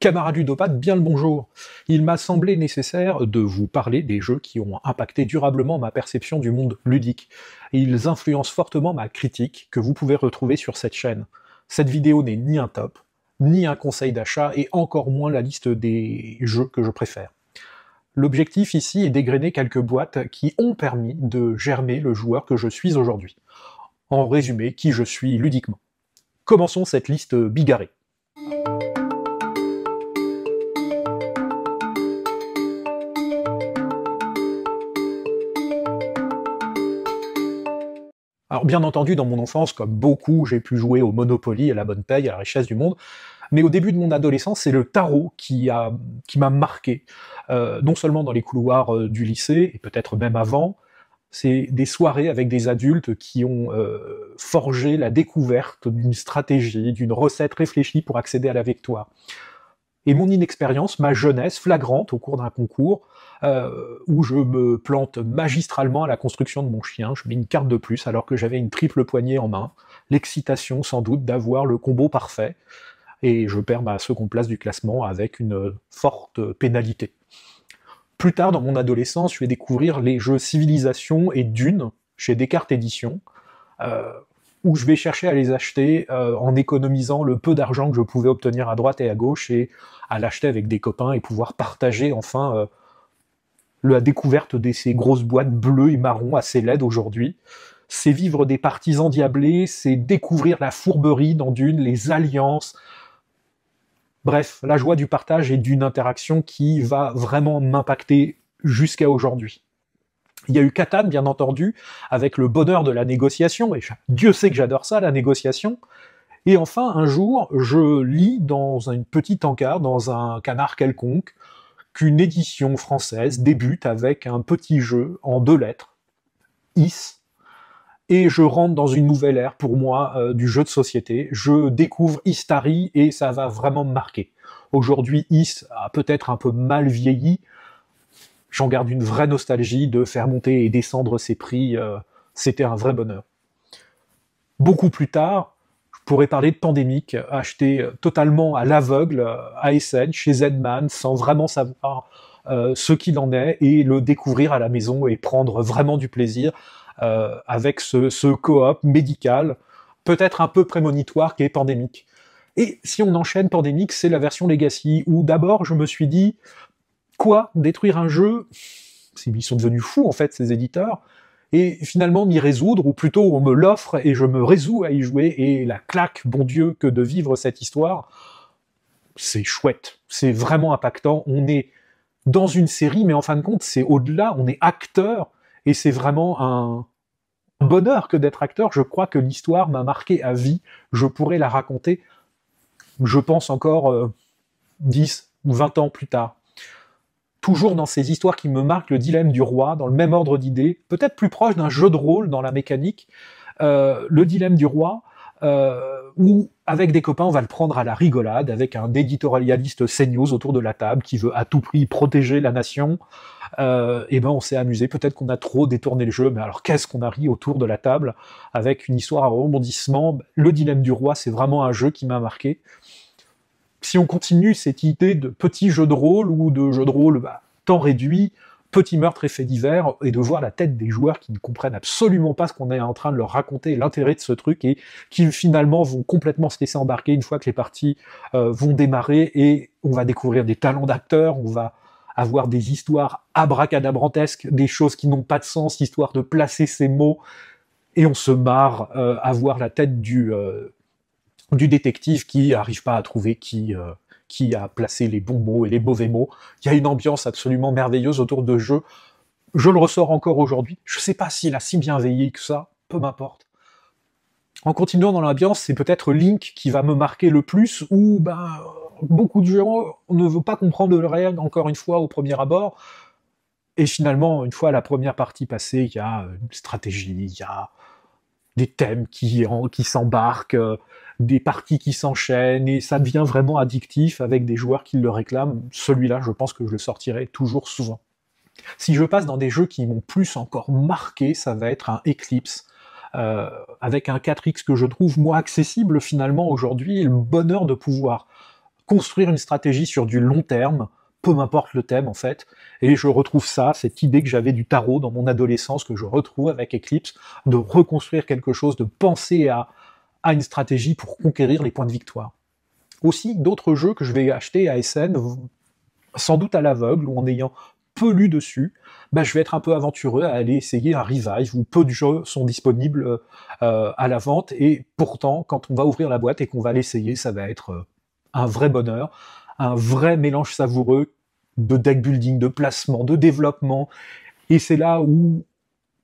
Camarade ludopathe, bien le bonjour. Il m'a semblé nécessaire de vous parler des jeux qui ont impacté durablement ma perception du monde ludique. Et ils influencent fortement ma critique que vous pouvez retrouver sur cette chaîne. Cette vidéo n'est ni un top, ni un conseil d'achat, et encore moins la liste des jeux que je préfère. L'objectif ici est d'égrener quelques boîtes qui ont permis de germer le joueur que je suis aujourd'hui. En résumé, qui je suis ludiquement. Commençons cette liste bigarrée. Alors bien entendu, dans mon enfance, comme beaucoup, j'ai pu jouer au Monopoly, à la bonne paye, à la richesse du monde, mais au début de mon adolescence, c'est le tarot qui m'a marqué, non seulement dans les couloirs du lycée, et peut-être même avant, c'est des soirées avec des adultes qui ont forgé la découverte d'une stratégie, d'une recette réfléchie pour accéder à la victoire. Et mon inexpérience, ma jeunesse flagrante au cours d'un concours, où je me plante magistralement à la construction de mon chien, je mets une carte de plus alors que j'avais une triple poignée en main, l'excitation sans doute d'avoir le combo parfait, et je perds ma seconde place du classement avec une forte pénalité. Plus tard dans mon adolescence, je vais découvrir les jeux Civilisation et Dune, chez Descartes Éditions, où je vais chercher à les acheter en économisant le peu d'argent que je pouvais obtenir à droite et à gauche, et à l'acheter avec des copains et pouvoir partager enfin la découverte de ces grosses boîtes bleues et marron assez laides aujourd'hui. C'est vivre des parties endiablées, c'est découvrir la fourberie dans Dune, les alliances. Bref, la joie du partage et d'une interaction qui va vraiment m'impacter jusqu'à aujourd'hui. Il y a eu Catan, bien entendu, avec le bonheur de la négociation, et Dieu sait que j'adore ça, la négociation. Et enfin, un jour, je lis dans une petite encart, dans un canard quelconque, qu'une édition française débute avec un petit jeu en 2 lettres, IS, et je rentre dans une nouvelle ère pour moi du jeu de société. Je découvre Istari et ça va vraiment me marquer. Aujourd'hui, Is a peut-être un peu mal vieilli. J'en garde une vraie nostalgie de faire monter et descendre ses prix. C'était un vrai bonheur. Beaucoup plus tard, je pourrais parler de Pandémique, acheté totalement à l'aveugle à Essen, chez Zedman, sans vraiment savoir ce qu'il en est, et le découvrir à la maison et prendre vraiment du plaisir avec ce coop médical, peut-être un peu prémonitoire, qui est Pandémique. Et si on enchaîne, Pandémique, c'est la version Legacy, où d'abord je me suis dit, quoi, détruire un jeu? Ils sont devenus fous en fait, ces éditeurs, et finalement m'y résoudre, ou plutôt on me l'offre et je me résous à y jouer, et la claque, bon Dieu, que de vivre cette histoire, c'est chouette, c'est vraiment impactant. On est dans une série, mais en fin de compte, c'est au-delà, on est acteur, et c'est vraiment un bonheur que d'être acteur. Je crois que l'histoire m'a marqué à vie, je pourrais la raconter, je pense encore 10 ou 20 ans plus tard. Toujours dans ces histoires qui me marquent, le dilemme du roi, dans le même ordre d'idées, peut-être plus proche d'un jeu de rôle dans la mécanique, le dilemme du roi, où avec des copains on va le prendre à la rigolade, avec un éditorialiste CNews autour de la table qui veut à tout prix protéger la nation, et ben on s'est amusé, peut-être qu'on a trop détourné le jeu, mais alors qu'est-ce qu'on a ri autour de la table, avec une histoire à rebondissement. Le dilemme du roi, c'est vraiment un jeu qui m'a marqué. Si on continue cette idée de petit jeu de rôle, ou de jeu de rôle temps réduit, petit meurtre et fait divers, et de voir la tête des joueurs qui ne comprennent absolument pas ce qu'on est en train de leur raconter, l'intérêt de ce truc, et qui finalement vont complètement se laisser embarquer une fois que les parties vont démarrer, et on va découvrir des talents d'acteurs, on va avoir des histoires abracadabrantesques, des choses qui n'ont pas de sens, histoire de placer ces mots, et on se marre à voir la tête du détective qui n'arrive pas à trouver qui a placé les bons mots et les mauvais mots. Il y a une ambiance absolument merveilleuse autour de jeu. Je le ressors encore aujourd'hui. Je ne sais pas s'il a si bien veillé que ça, peu m'importe. En continuant dans l'ambiance, c'est peut-être Link qui va me marquer le plus, où beaucoup de gens ne veulent pas comprendre le réel, encore une fois, au premier abord. Et finalement, une fois la première partie passée, il y a une stratégie, il y a des thèmes qui s'embarquent, des parties qui s'enchaînent, et ça devient vraiment addictif avec des joueurs qui le réclament. Celui-là, je pense que je le sortirai toujours souvent. Si je passe dans des jeux qui m'ont plus encore marqué, ça va être un Eclipse, avec un 4X que je trouve, moi, accessible finalement aujourd'hui, et le bonheur de pouvoir construire une stratégie sur du long terme, peu m'importe le thème en fait, et je retrouve ça, cette idée que j'avais du tarot dans mon adolescence, que je retrouve avec Eclipse, de reconstruire quelque chose, de penser à une stratégie pour conquérir les points de victoire. Aussi, d'autres jeux que je vais acheter à SN, sans doute à l'aveugle, ou en ayant peu lu dessus, bah, je vais être un peu aventureux à aller essayer un Revive, où peu de jeux sont disponibles à la vente, et pourtant, quand on va ouvrir la boîte et qu'on va l'essayer, ça va être un vrai bonheur, un vrai mélange savoureux de deck building, de placement, de développement, et c'est là où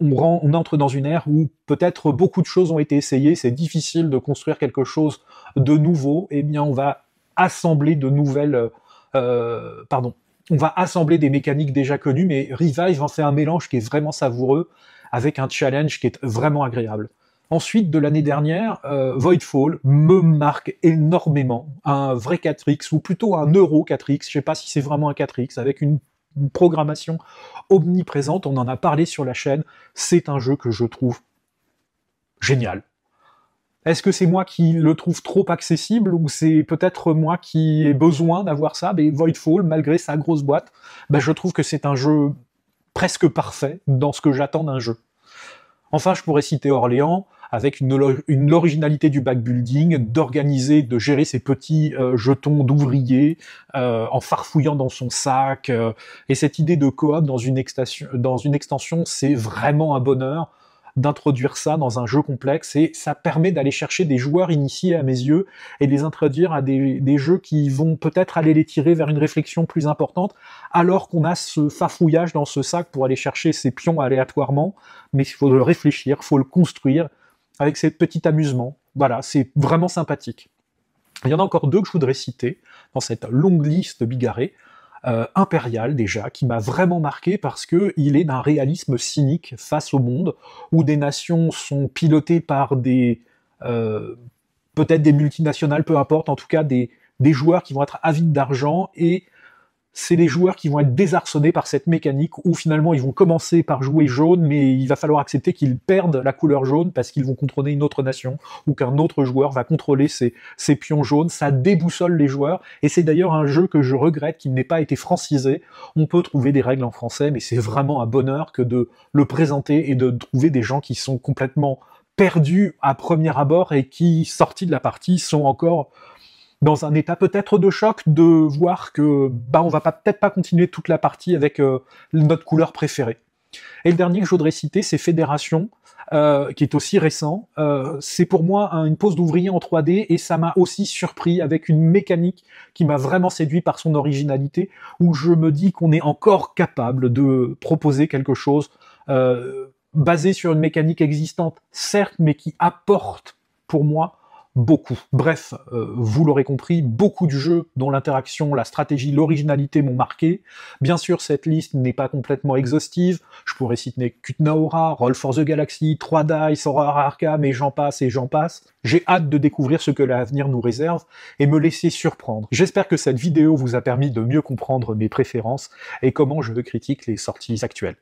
on entre dans une ère où peut-être beaucoup de choses ont été essayées, c'est difficile de construire quelque chose de nouveau, et bien on va assembler de nouvelles... on va assembler des mécaniques déjà connues, mais Revive en fait un mélange qui est vraiment savoureux, avec un challenge qui est vraiment agréable. Ensuite, de l'année dernière, Voidfall me marque énormément. Un vrai 4X, ou plutôt un euro 4X, je sais pas si c'est vraiment un 4X, avec une programmation omniprésente, on en a parlé sur la chaîne, c'est un jeu que je trouve génial. Est-ce que c'est moi qui le trouve trop accessible, ou c'est peut-être moi qui ai besoin d'avoir ça? Mais Voidfall, malgré sa grosse boîte, ben je trouve que c'est un jeu presque parfait dans ce que j'attends d'un jeu. Enfin, je pourrais citer Orléans, avec une originalité du backbuilding, d'organiser, de gérer ses petits jetons d'ouvriers en farfouillant dans son sac. Et cette idée de coop dans une extension, c'est vraiment un bonheur d'introduire ça dans un jeu complexe, et ça permet d'aller chercher des joueurs initiés à mes yeux et les introduire à des jeux qui vont peut-être aller les tirer vers une réflexion plus importante, alors qu'on a ce farfouillage dans ce sac pour aller chercher ces pions aléatoirement, mais il faut le réfléchir, il faut le construire avec ces petits amusements. Voilà, c'est vraiment sympathique. Il y en a encore deux que je voudrais citer dans cette longue liste bigarrée. Impérial déjà, qui m'a vraiment marqué parce que il est d'un réalisme cynique face au monde, où des nations sont pilotées par des peut-être des multinationales, peu importe, en tout cas des joueurs qui vont être avides d'argent, et c'est les joueurs qui vont être désarçonnés par cette mécanique où finalement ils vont commencer par jouer jaune, mais il va falloir accepter qu'ils perdent la couleur jaune parce qu'ils vont contrôler une autre nation, ou qu'un autre joueur va contrôler ces pions jaunes. Ça déboussole les joueurs, et c'est d'ailleurs un jeu que je regrette qu'il n'ait pas été francisé. On peut trouver des règles en français, mais c'est vraiment un bonheur que de le présenter et de trouver des gens qui sont complètement perdus à premier abord et qui, sortis de la partie, sont encore dans un état peut-être de choc de voir que on va peut-être pas continuer toute la partie avec notre couleur préférée. Et le dernier que je voudrais citer, c'est Fédération, qui est aussi récent. C'est pour moi une pose d'ouvrier en 3D, et ça m'a aussi surpris avec une mécanique qui m'a vraiment séduit par son originalité, où je me dis qu'on est encore capable de proposer quelque chose basé sur une mécanique existante, certes, mais qui apporte, pour moi, beaucoup. Bref, vous l'aurez compris, beaucoup de jeux dont l'interaction, la stratégie, l'originalité m'ont marqué. Bien sûr, cette liste n'est pas complètement exhaustive. Je pourrais citer Kutnaora, Roll for the Galaxy, 3 Dice, Horror Arkham, et j'en passe et j'en passe. J'ai hâte de découvrir ce que l'avenir nous réserve et me laisser surprendre. J'espère que cette vidéo vous a permis de mieux comprendre mes préférences et comment je critique les sorties actuelles.